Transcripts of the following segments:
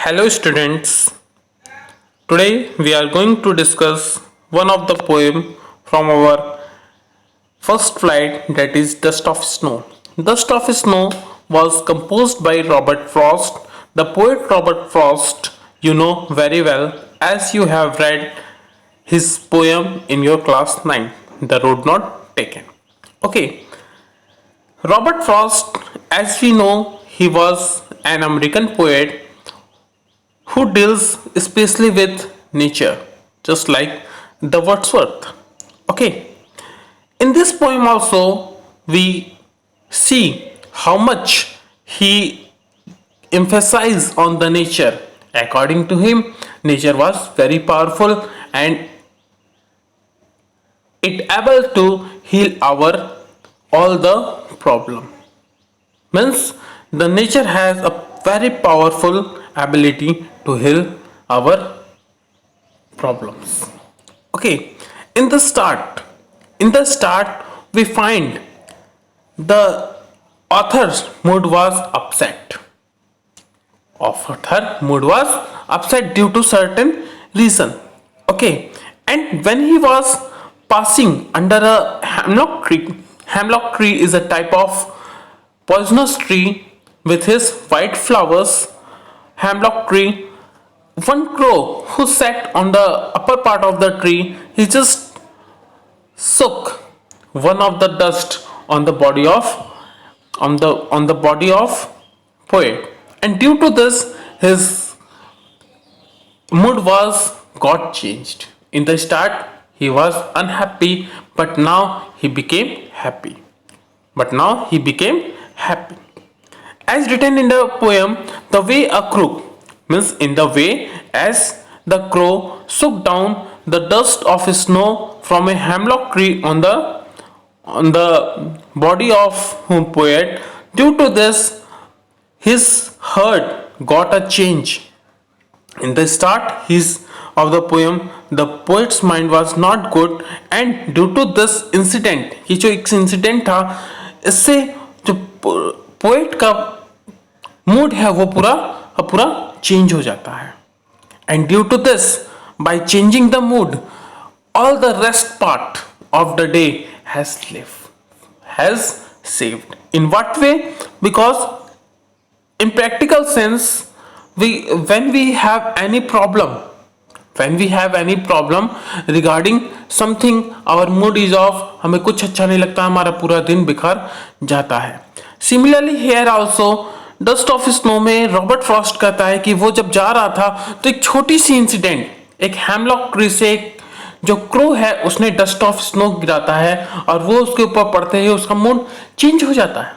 Hello students. Today we are going to discuss one of the poem from our first flight, that is Dust of Snow. Dust of Snow was composed by Robert Frost. The poet Robert Frost you know very well as you have read his poem in your class 9, The Road Not Taken. Okay, Robert Frost, as we know, he was an American poet who deals especially with nature, just like the Wordsworth. Okay, in this poem also we see how much he emphasized on the nature. According to him, nature was very powerful and it able to heal our all the problem. Means the nature has a very powerful ability to heal our problems. Okay, in the start, we find the author's mood was upset. Author mood was upset due to certain reason. Okay, and when he was passing under a hemlock tree is a type of poisonous tree with his white flowers. Hemlock tree, one crow who sat on the upper part of the tree, he just shook one of the dust on the body of poet, and due to this his mood was got changed. In the start he was unhappy, but now he became happy. As written in the poem, the way a crook means in the way as the crow shook down the dust of snow from a hemlock tree on the body of poet. Due to this, his heart got a change. In the start his of the poem, the poet's mind was not good, and due to this incident, ये जो एक incident था, इससे जो poet का mood है वो पूरा चेंज हो जाता है. And due to this, by changing the mood, all the rest part of the day has saved. In what way? Because in practical sense, when we have any problem regarding something, our mood is off, हमें कुछ अच्छा नहीं लगता, हमारा पूरा दिन बिखर जाता है. Similarly here also, dust of snow में रॉबर्ट फ्रॉस्ट कहता है कि वो जब जा रहा था तो एक छोटी सी इंसिडेंट, एक हैमलॉक ट्री से एक जो क्रो है उसने डस्ट ऑफ स्नो गिराता है और वो उसके ऊपर पड़ते ही उसका मूड चेंज हो जाता है.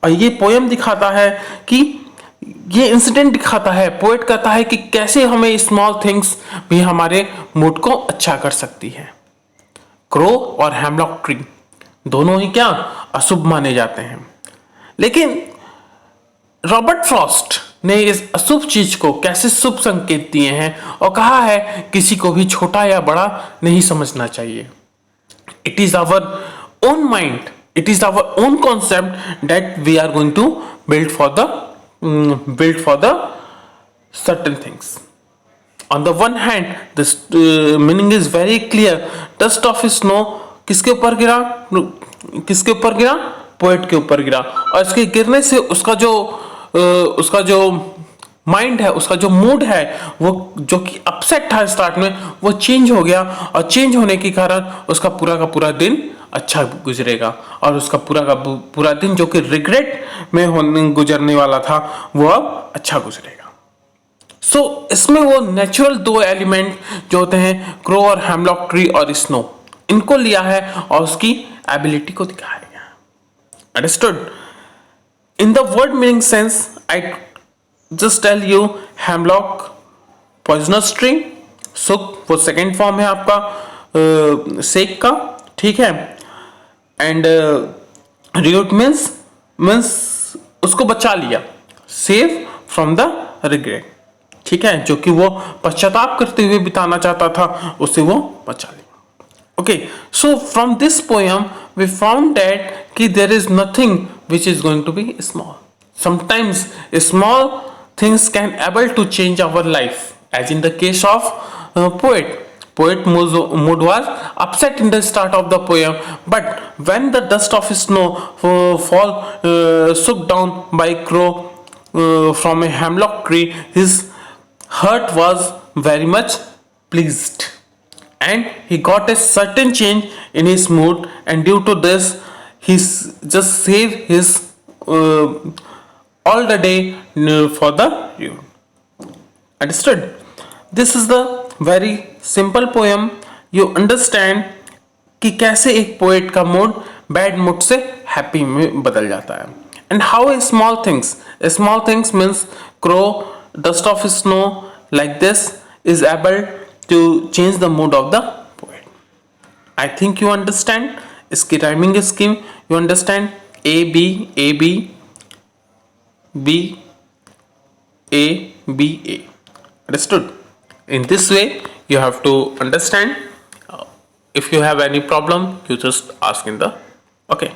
और ये पोएम दिखाता है कि ये इंसिडेंट दिखाता है, पोएट कहता है कि कैसे हमें स्मॉल थिंग्स भी हमारे मूड को अच्छा कर सकती है. क्रो और हैमलॉक ट्री दोनों ही क्या अशुभ माने जाते हैं, लेकिन रॉबर्ट फ्रॉस्ट ने इस अशुभ चीज को कैसे शुभ संकेत दिए हैं और कहा है किसी को भी छोटा या बड़ा नहीं समझना चाहिए. It is our own mind, it is our own concept that we are going to build for the certain things. On the one hand, this meaning is very clear. Dust of snow किसके ऊपर गिरा? Poet के ऊपर गिरा, और इसके गिरने से उसका जो माइंड है, उसका जो मूड है, वो जो कि अपसेट था स्टार्ट में, वो चेंज हो गया, और चेंज होने के कारण उसका पूरा का पूरा दिन अच्छा गुजरेगा, और उसका पूरा का पूरा दिन जो कि रिग्रेट में गुजरने वाला था वो अब अच्छा गुजरेगा. सो इसमें वो नेचुरल दो एलिमेंट जो होते हैं, क्रो और हैमलॉक ट्री और स्नो, इनको लिया है और उसकी एबिलिटी को दिखाया गया. Understood? In the word meaning sense, I just tell you hemlock, poisonous tree, सुक वो सेकेंड फॉर्म है आपका सेक का, ठीक है. एंड रियूट मीन्स उसको बचा लिया, सेव फ्रॉम द रिग्रेट, ठीक है, जो कि वो पश्चाताप करते हुए बिताना चाहता था, उसे वो बचा लिया. Okay, so from this poem we found that there is nothing which is going to be small. Sometimes small things can able to change our life, as in the case of mood was upset in the start of the poem, but when the dust of snow fall shook down by crow from a hemlock tree, his heart was very much pleased, and he got a certain change in his mood, and due to this he just saved his uh, all the day for the you understood. This is the very simple poem. You understand कि कैसे एक poet का mood bad mood से happy में बदल जाता है, and how a small things means crow, dust of snow like this is able to change the mood of the poet. I think you understand इसकी rhyming scheme. You understand A B B A. Understood? In this way, you have to understand. If you have any problem, you just ask in the. Okay.